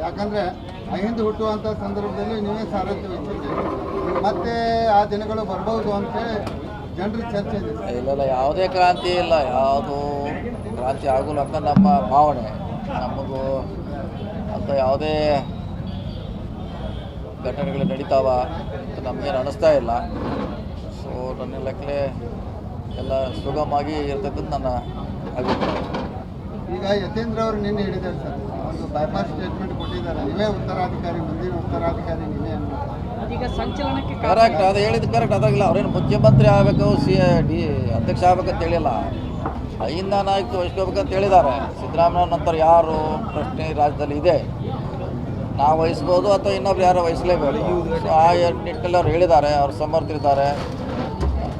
ಯಾಕಂದರೆ ಅಹಿಂದ ಹುಟ್ಟುವಂಥ ಸಂದರ್ಭದಲ್ಲಿ ನೀವೇ ಸಾರಥ್ಯ ವಹಿಸಿದ್ದೀರಿ, ಮತ್ತೆ ಆ ದಿನಗಳು ಬರ್ಬೋದು ಅಂತೇಳಿ ಜನರ ಚರ್ಚೆ ಇದೆ. ಇಲ್ಲ ಯಾವುದೇ ಕ್ರಾಂತಿ ಇಲ್ಲ, ಯಾವುದು ಕ್ರಾಂತಿ ಆಗೋಲ್ಲ ಅಂತ ನಮ್ಮ ಭಾವನೆ. ನಮಗೂ ಅಂತ ಯಾವುದೇ ಘಟನೆಗಳು ನಡೀತಾವ ಅಂತ ನಮಗೇನು ಅನ್ನಿಸ್ತಾ ಇಲ್ಲ. ಸೊ ನನ್ನ ಲೆಕ್ಕಲೆ ಎಲ್ಲ ಸುಗಮವಾಗಿ ಇರ್ತಕ್ಕಂಥ ನನ್ನ ಅಭಿಪ್ರಾಯ. ಈಗ ಯತೇಂದ್ರ ಅವರು ನಿನ್ನೆ ಹೇಳಿದ್ದಾರೆ ಸರ್, ಒಂದು ಬೈಪಾಸ್ ಸ್ಟೇಟ್ಮೆಂಟ್ ಕೊಟ್ಟಿದ್ದಾರೆ, ನೀವೇ ಉತ್ತರಾಧಿಕಾರಿ, ಮುಂದಿನ ಉತ್ತರಾಧಿಕಾರಿ ನೀವೇ ಅನ್ನೋ. ಈಗ ಸಂಚಲನಕ್ಕೆ ಕರೆಕ್ಟ್, ಅದು ಹೇಳಿದ್ದು ಕರೆಕ್ಟ್. ಅದಾಗಿಲ್ಲ ಅವ್ರೇನು ಮುಖ್ಯಮಂತ್ರಿ ಆಗಬೇಕು, ಅಧ್ಯಕ್ಷ ಆಗ್ಬೇಕಂತ ಹೇಳಿಲ್ಲ, ಅಹಿಂದ ನಾಯಕತ್ವ ವಹಿಸ್ಕೋಬೇಕಂತ ಹೇಳಿದ್ದಾರೆ. ಸಿದ್ದರಾಮಯ್ಯ ನಂತರ ಯಾರು ಪ್ರಶ್ನೆ ರಾಜ್ಯದಲ್ಲಿ ಇದೆ, ನಾವು ವಹಿಸ್ಬೋದು ಅಥವಾ ಇನ್ನೊಬ್ರು ಯಾರು ವಹಿಸಲೇಬೇಕು. ಸೊ ಆ ನಿಟ್ಟಿನಲ್ಲಿ ಅವ್ರು ಹೇಳಿದ್ದಾರೆ, ಅವ್ರು ಸಮರ್ಥರಿದ್ದಾರೆ,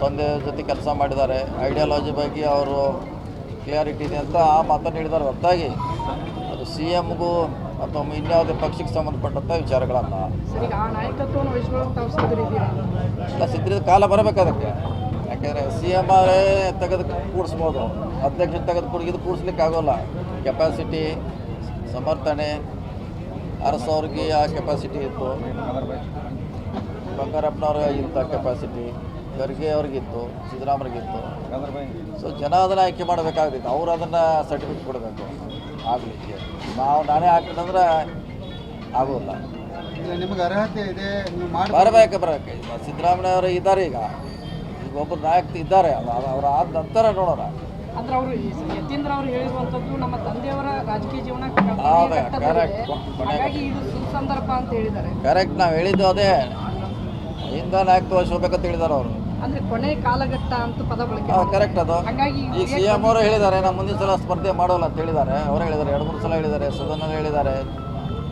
ತಂದೆ ಜೊತೆ ಕೆಲಸ ಮಾಡಿದ್ದಾರೆ, ಐಡಿಯಾಲಜಿ ಬಗ್ಗೆ ಅವರು ಕ್ಲಿಯಾರಿಟಿ ಇದೆ ಅಂತ ಆ ಮಾತನ್ನು ಹೇಳಿದ್ದಾರೆ. ಹೊರತಾಗಿ ಅದು ಸಿ ಎಮ್ಗೂ ಅಥವಾ ಇನ್ಯಾವುದೇ ಪಕ್ಷಕ್ಕೆ ಸಂಬಂಧಪಟ್ಟಂಥ ವಿಚಾರಗಳಲ್ಲ. ಈಗ ಆ ನಾಯಕತ್ವವನ್ನು ವಹಿಸ್ಕೊಳ್ಳೋಕೆ ತಾವು ಸಿದ್ಧರಿದ್ದೀರಾ? ಇಲ್ಲ, ಸಿದ್ಧರಿದ ಕಾಲ ಬರಬೇಕು ಅದಕ್ಕೆ. ಯಾಕೆಂದರೆ ಸಿ ಎಮ್ ಆರೇ ತೆಗೆದು ಕೂಡಿಸ್ಬೋದು, ಅಧ್ಯಕ್ಷ ತೆಗೆದು ಇದು ಕೂಡಿಸ್ಲಿಕ್ಕೆ ಆಗೋಲ್ಲ. ಕೆಪಾಸಿಟಿ ಸಮರ್ಥನೆ ಅರಸವ್ರಿಗೆ ಆ ಕೆಪಾಸಿಟಿ ಇತ್ತು, ಬಂಗಾರಪ್ಪನವ್ರಿಗೆ ಇಂಥ ಕೆಪಾಸಿಟಿ ಖರ್ಗೆ ಅವ್ರಿಗಿತ್ತು, ಸಿದ್ದರಾಮಯ್ಯಗಿತ್ತು. ಸೊ ಜನ ಅದನ್ನು ಆಯ್ಕೆ ಮಾಡಬೇಕಾಗ್ತಿತ್ತು, ಅವ್ರು ಅದನ್ನು ಸರ್ಟಿಫಿಕೇಟ್ ಕೊಡಬೇಕು ಆಗಲಿಕ್ಕೆ. ನಾನೇ ಹಾಕಿದಂದ್ರೆ ಆಗೋಲ್ಲ. ನಿಮಗೆ ಅರ್ಹತೆ ಇದೆ, ನೀವು ಬರಬೇಕು. ಸಿದ್ದರಾಮಯ್ಯ ಅವರು ಇದ್ದಾರೆ, ಈಗ ಒಬ್ಬರು ನಾಯಕ ಇದ್ದಾರೆ, ಅವ್ರು ಆದ ನಂತರ ನೋಡೋಣ. ಅಂದ್ರೆ ಅವರು ಯತೀಂದ್ರ ಅವರು ಹೇಳಿರುವಂಥದ್ದು ನಮ್ಮ ತಂದೆಯವರ ರಾಜಕೀಯ ಜೀವನ ಹಾಗಾಗಿ ಇದು ಸುಸಂದರ್ಭ ಅಂತ ಹೇಳಿದ್ದಾರೆ. ಕರೆಕ್ಟ್, ನಾವು ಹೇಳಿದ್ದು ಅದೇ, ಅಹಿಂದ ನಾಯಕತ್ವ ವಹಿಸ್ಬೇಕಂತ ಹೇಳಿದ್ದಾರೆ ಅವರು. ಅಂದ್ರೆ ಕೊನೆ ಕಾಲಘಟ್ಟ ಅಂತ ಪದ ಬಳಕೆ. ಕರೆಕ್ಟ್, ಅದು ಹಾಗಾಗಿ ಈಗ ಸಿ ಎಮ್ ಅವರು ಹೇಳಿದ್ದಾರೆ, ನಾವು ಮುಂದಿನ ಸಲ ಸ್ಪರ್ಧೆ ಮಾಡೋಲ್ಲ ಅಂತ ಹೇಳಿದ್ದಾರೆ. ಅವರು ಹೇಳಿದ್ದಾರೆ, 2-3 ಸಲ ಹೇಳಿದ್ದಾರೆ, ಸದನದಲ್ಲಿ ಹೇಳಿದ್ದಾರೆ,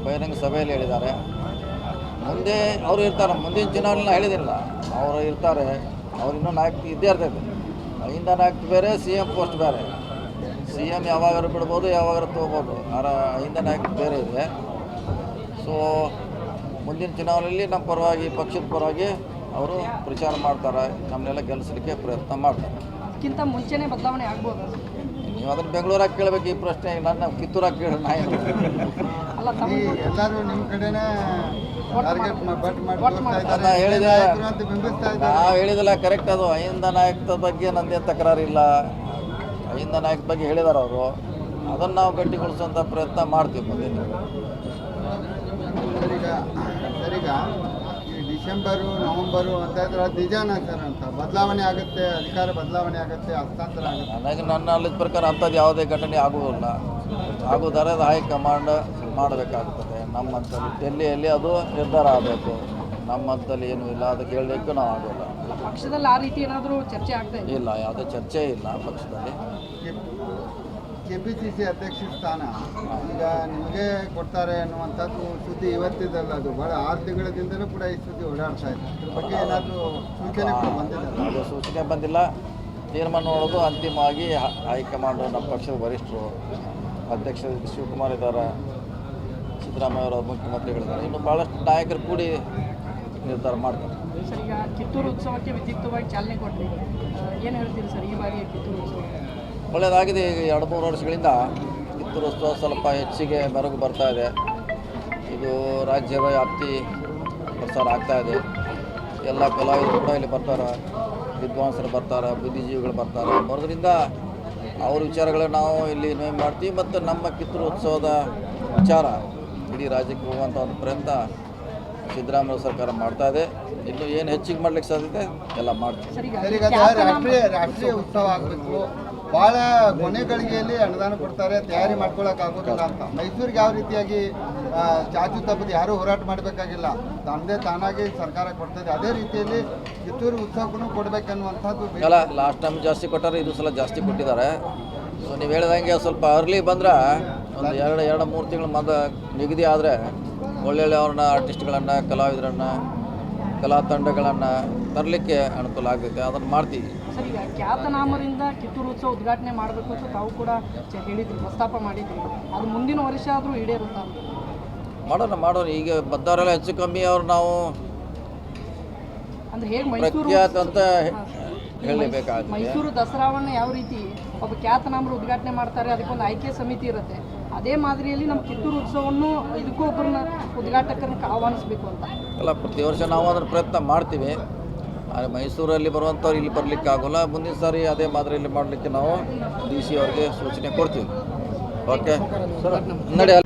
ಬಹಿರಂಗ ಸಭೆಯಲ್ಲಿ ಹೇಳಿದ್ದಾರೆ. ಮುಂದೆ ಅವರು ಇರ್ತಾರೆ, ಮುಂದಿನ ಚುನಾವಣೆ ಹೇಳಿದಿಲ್ಲ, ಅವರು ಇರ್ತಾರೆ. ಅವ್ರು ಇನ್ನೂ ನಾಯಕ ಇದ್ದೇ ಇರ್ತೈತೆ. ಅಹಿಂದ ನಾಯಕ ಬೇರೆ, ಸಿ ಎಮ್ ಪೋಸ್ಟ್ ಬೇರೆ. ಸಿ ಎಮ್ ಯಾವಾಗಾರು ಬಿಡ್ಬೋದು, ಯಾವಾಗಾರು ತೊಗೋಬೋದು. ಅಹಿಂದ ನಾಯಕ ಬೇರೆ ಇದೆ. ಸೊ ಮುಂದಿನ ಚುನಾವಣೆಯಲ್ಲಿ ನಮ್ಮ ಪರವಾಗಿ, ಪಕ್ಷದ ಪರವಾಗಿ ಅವರು ಪ್ರಚಾರ ಮಾಡ್ತಾರೆ, ನಮ್ಮನ್ನೆಲ್ಲ ಗೆಲ್ಲಿಸಲಿಕ್ಕೆ ಪ್ರಯತ್ನ ಮಾಡ್ತಾರೆ. ಅದಕ್ಕಿಂತ ಮುಂಚೆನೇ ಬದಲಾವಣೆ ಆಗ್ಬೋದು. ನೀವು ಅದನ್ನು ಬೆಂಗಳೂರಾಗಿ ಕೇಳಬೇಕು ಈ ಪ್ರಶ್ನೆ, ನನ್ನ ಕಿತ್ತೂರಾಗಿ ಕೇಳಿ ನಾ ಅಲ್ಲ, ಎಲ್ಲರೂ ನಿಮ್ಮ ಕಡೆನೇ ಹೇಳಿದೆ. ನಾವು ಹೇಳಿದಿಲ್ಲ, ಕರೆಕ್ಟ್. ಅದು ಅಹಿಂದ ನಾಯಕದ ಬಗ್ಗೆ ನಂದೇ ತಕರಾರಿಲ್ಲ. ಅಹಿಂದ ನಾಯಕದ ಬಗ್ಗೆ ಹೇಳಿದ್ದಾರೆ ಅವರು, ಅದನ್ನು ನಾವು ಗಟ್ಟಿಗೊಳಿಸುವಂಥ ಪ್ರಯತ್ನ ಮಾಡ್ತೀವಿ ಮುಂದಿನ. ಸರಿಗ ಈ ಡಿಸೆಂಬರು ನವಂಬರು ಅಂತ ಇದ್ರೆ ಅದು ನಿಜಾನ ಸರ್ ಅಂತ ಬದಲಾವಣೆ ಆಗುತ್ತೆ, ಅಧಿಕಾರ ಬದಲಾವಣೆ ಆಗುತ್ತೆ, ಹಸ್ತಾಂತರ ಆಗುತ್ತೆ? ನನಗೆ ನನ್ನ ನಾಲೆಜ್ ಪ್ರಕಾರ ಅಂಥದ್ದು ಯಾವುದೇ ಘಟನೆ ಆಗುವುದಿಲ್ಲ. ಆಗುವುದಾರೆ ಅದು ಹೈಕಮಾಂಡ್ ಮಾಡಬೇಕಾಗ್ತದೆ. ನಮ್ಮಂತಲ್ಲಿ ಡೆಲ್ಲಿಯಲ್ಲಿ ಅದು ನಿರ್ಧಾರ ಆಗಬೇಕು. ನಮ್ಮಂತಲ್ಲಿ ಏನೂ ಇಲ್ಲ, ಅದಕ್ಕೆ ಹೇಳಲಿಕ್ಕೂ ನಾವು ಆಗೋಲ್ಲ. ಪಕ್ಷದಲ್ಲಿ ಆ ರೀತಿ ಏನಾದರೂ ಚರ್ಚೆ ಆಗ್ತಾ ಇಲ್ಲ, ಯಾವುದೇ ಚರ್ಚೆ ಇಲ್ಲ ಪಕ್ಷದಲ್ಲಿ. KPCC ಅಧ್ಯಕ್ಷ ಸ್ಥಾನ ಈಗ ನಿಮಗೆ ಕೊಡ್ತಾರೆ ಅನ್ನುವಂಥದ್ದು ಸುದ್ದಿ ಇವತ್ತಿದ್ದಲ್ಲ, ಅದು ಭಾಳ 6 ತಿಂಗಳಿಂದಲೂ ಕೂಡ ಈ ಸುದ್ದಿ ಓಡಾಡ್ತಾ ಇದೆ. ಅದ್ರ ಬಗ್ಗೆ ಏನಾದರೂ ಸೂಚನೆ ಬಂದಿದೆ? ಅದು ಸೂಚನೆ ಬಂದಿಲ್ಲ. ತೀರ್ಮಾನ ನೋಡೋದು ಅಂತಿಮವಾಗಿ ಹೈಕಮಾಂಡ್, ನಮ್ಮ ಪಕ್ಷದ ವರಿಷ್ಠರು, ಅಧ್ಯಕ್ಷ ಶಿವಕುಮಾರ್ ಇದ್ದಾರೆ, ಸಿದ್ದರಾಮಯ್ಯ ಅವರು ಮುಖ್ಯಮಂತ್ರಿಗಳಿದ್ದಾರೆ, ಇನ್ನು ಭಾಳಷ್ಟು ನಾಯಕರು ಕೂಡಿ ನಿರ್ಧಾರ ಮಾಡ್ತಾರೆ. ಸರ್, ಈಗ ಕಿತ್ತೂರು ಉತ್ಸವಕ್ಕೆ ವಿದ್ಯುಕ್ತವಾಗಿ ಚಾಲನೆ ಕೊಟ್ಟರೆ ಏನು ಹೇಳ್ತೀರಿ ಸರ್ ಈ ಬಾರಿಯ ಕಿತ್ತೂರು ಉತ್ಸವ? ಒಳ್ಳೆಯದಾಗಿದೆ. ಈಗ 2-3 ವರ್ಷಗಳಿಂದ ಕಿತ್ತೂರು ಉತ್ಸವ ಸ್ವಲ್ಪ ಹೆಚ್ಚಿಗೆ ಮೆರುಗು ಬರ್ತಾ ಇದೆ. ಇದು ರಾಜ್ಯ ವ್ಯಾಪ್ತಿ ಪ್ರಸಾರ ಆಗ್ತಾಯಿದೆ. ಎಲ್ಲ ಕಲಾವಿದರು ಕೂಡ ಇಲ್ಲಿ ಬರ್ತಾರೆ, ವಿದ್ವಾಂಸರು ಬರ್ತಾರೆ, ಬುದ್ಧಿಜೀವಿಗಳು ಬರ್ತಾರೆ. ಬರೋದ್ರಿಂದ ಅವ್ರ ವಿಚಾರಗಳನ್ನ ನಾವು ಇಲ್ಲಿ ನೋವು ಮಾಡ್ತೀವಿ. ಮತ್ತು ನಮ್ಮ ಕಿತ್ತೂರು ಉತ್ಸವದ ವಿಚಾರ ಇಡೀ ರಾಜ್ಯಕ್ಕೆ ಹೋಗುವಂಥ ಒಂದು ಪ್ರಯತ್ನ ಸಿದ್ದರಾಮಯ್ಯ ಸರ್ಕಾರ ಮಾಡ್ತಾ ಇದೆ. ಇನ್ನು ಏನು ಹೆಚ್ಚಿಗೆ ಮಾಡ್ಲಿಕ್ಕೆ ಸಾಧ್ಯತೆ ಎಲ್ಲ ಮಾಡ್ತೀವಿ. ರಾಷ್ಟ್ರೀಯ ಉತ್ಸವ ಆಗಬೇಕು, ಭಾಳ ಕೊನೆ ಗಳಿಗೆಯಲ್ಲಿ ಅನುದಾನ ಕೊಡ್ತಾರೆ, ತಯಾರಿ ಮಾಡ್ಕೊಳ್ಳೋಕ್ಕಾಗೋದಿಲ್ಲ ಅಂತ. ಮೈಸೂರಿಗೆ ಯಾವ ರೀತಿಯಾಗಿ ಚಾಚು ತಪ್ಪದು ಯಾರೂ ಹೋರಾಟ ಮಾಡಬೇಕಾಗಿಲ್ಲ, ತನ್ನದೇ ತಾನಾಗಿ ಸರ್ಕಾರ ಕೊಡ್ತದೆ, ಅದೇ ರೀತಿಯಲ್ಲಿ ಕಿತ್ತೂರು ಉತ್ಸವಕ್ಕೂ ಕೊಡಬೇಕನ್ನುವಂಥದ್ದು. ಅಲ್ಲ, ಲಾಸ್ಟ್ ಟೈಮ್ ಜಾಸ್ತಿ ಕೊಟ್ಟಾರೆ, ಇದು ಸಲ ಜಾಸ್ತಿ ಕೊಟ್ಟಿದ್ದಾರೆ. ಸೊ ನೀವು ಹೇಳಿದಂಗೆ ಸ್ವಲ್ಪ ಅರ್ಲಿ ಬಂದ್ರೆ ಒಂದು 2-3 ತಿಂಗಳ ಮೊದಲು ನಿಗದಿ ಆದರೆ ಒಳ್ಳೊಳ್ಳೆ ಅವ್ರನ್ನ ಆರ್ಟಿಸ್ಟ್ಗಳನ್ನು, ಕಲಾವಿದರನ್ನು, ಕಲಾ ತಂಡಗಳನ್ನು ತರಲಿಕ್ಕೆ ಅನುಕೂಲ ಆಗ್ತೈತೆ. ಅದನ್ನು ಮಾಡ್ತೀವಿ. ಸರ್, ಈಗ ಖ್ಯಾತನಾಮರಿಂದ ಕಿತ್ತೂರು ಉತ್ಸವ ಉದ್ಘಾಟನೆ ಮಾಡಬೇಕು ಅಂತ ತಾವು ಕೂಡ ಹೇಳಿದ್ರಿ, ಪ್ರಸ್ತಾಪ ಮಾಡಿದ್ರಿ. ಅದು ಮುಂದಿನ ವರ್ಷ ಆದರೂ ಈಡೇರುತ್ತಾ? ಮಾಡೋಣ. ಈಗ ಬದ್ದವರೆಲ್ಲ ಹೆಚ್ಚು ಕಮ್ಮಿ ಅವ್ರು ನಾವು ಅಂದರೆ ಹೇಗೆ ಮೈಸೂರು ಪ್ರಖ್ಯಾತ ಅಂತ ಹೇಳಬೇಕಾಗುತ್ತೆ. ಮೈಸೂರು ದಸರಾವನ್ನು ಯಾವ ರೀತಿ ಒಬ್ಬ ಖ್ಯಾತನಾಮರು ಉದ್ಘಾಟನೆ ಮಾಡ್ತಾರೆ, ಅದಕ್ಕೊಂದು ಆಯ್ಕೆ ಸಮಿತಿ ಇರುತ್ತೆ. ಅದೇ ಮಾದರಿಯಲ್ಲಿ ನಮ್ಮ ಕಿತ್ತೂರು ಉತ್ಸವವನ್ನು ಇದಕ್ಕೂ ಒಬ್ಬರನ್ನ ಉದ್ಘಾಟಕರನ್ನ ಆಹ್ವಾನಿಸಬೇಕು ಅಂತ. ಅಲ್ಲ, ಪ್ರತಿ ವರ್ಷ ನಾವು ಅದರ ಪ್ರಯತ್ನ ಮಾಡ್ತೀವಿ. ಆದರೆ ಮೈಸೂರಲ್ಲಿ ಬರುವಂಥವ್ರು ಇಲ್ಲಿ ಬರಲಿಕ್ಕೆ ಆಗೋಲ್ಲ. ಮುಂದಿನ ಸಾರಿ ಅದೇ ಮಾದರಿಯಲ್ಲಿ ಮಾಡಲಿಕ್ಕೆ ನಾವು DC ಅವ್ರಿಗೆ ಸೂಚನೆ ಕೊಡ್ತೀವಿ. ಓಕೆ ನಡೆ.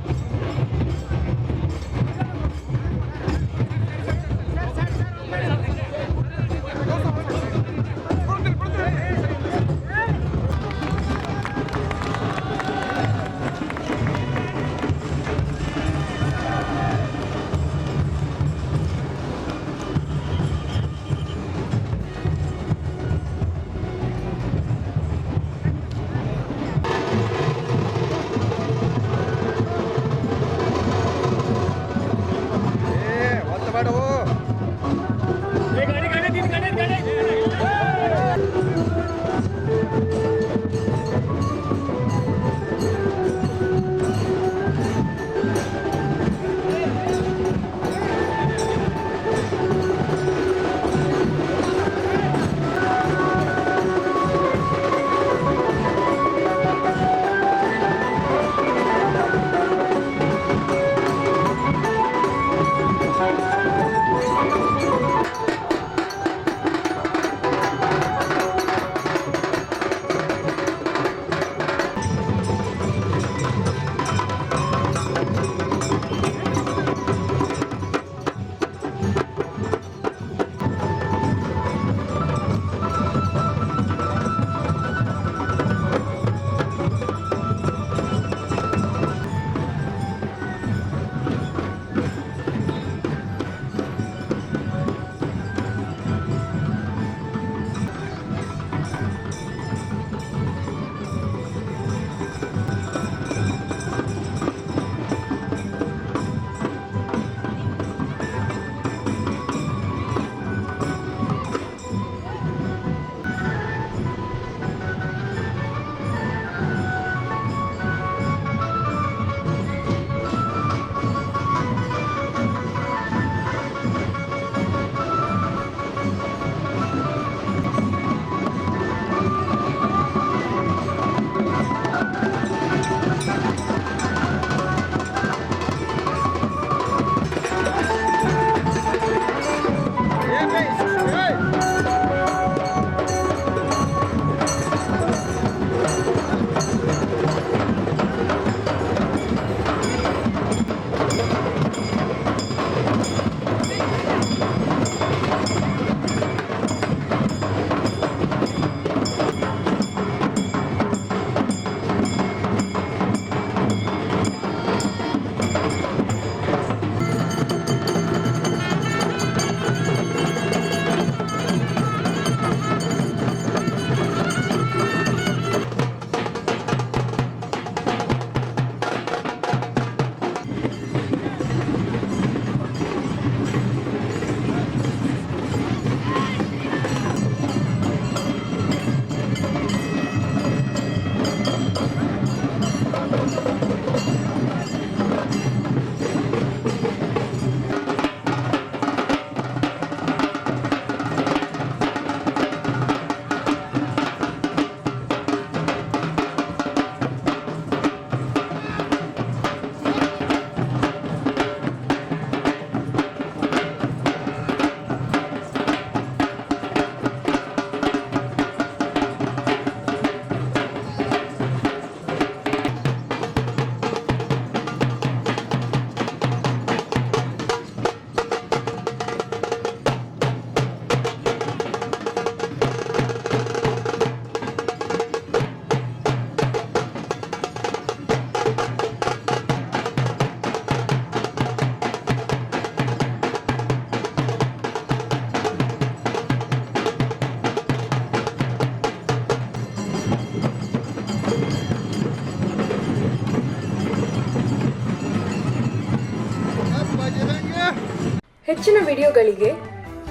ಹೆಚ್ಚಿನ ವಿಡಿಯೋಗಳಿಗೆ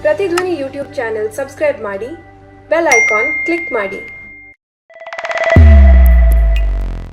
ಪ್ರತಿಧ್ವನಿ ಯೂಟ್ಯೂಬ್ ಚಾನೆಲ್ ಸಬ್ಸ್ಕ್ರೈಬ್ ಮಾಡಿ, ಬೆಲ್ ಐಕಾನ್ ಕ್ಲಿಕ್ ಮಾಡಿ.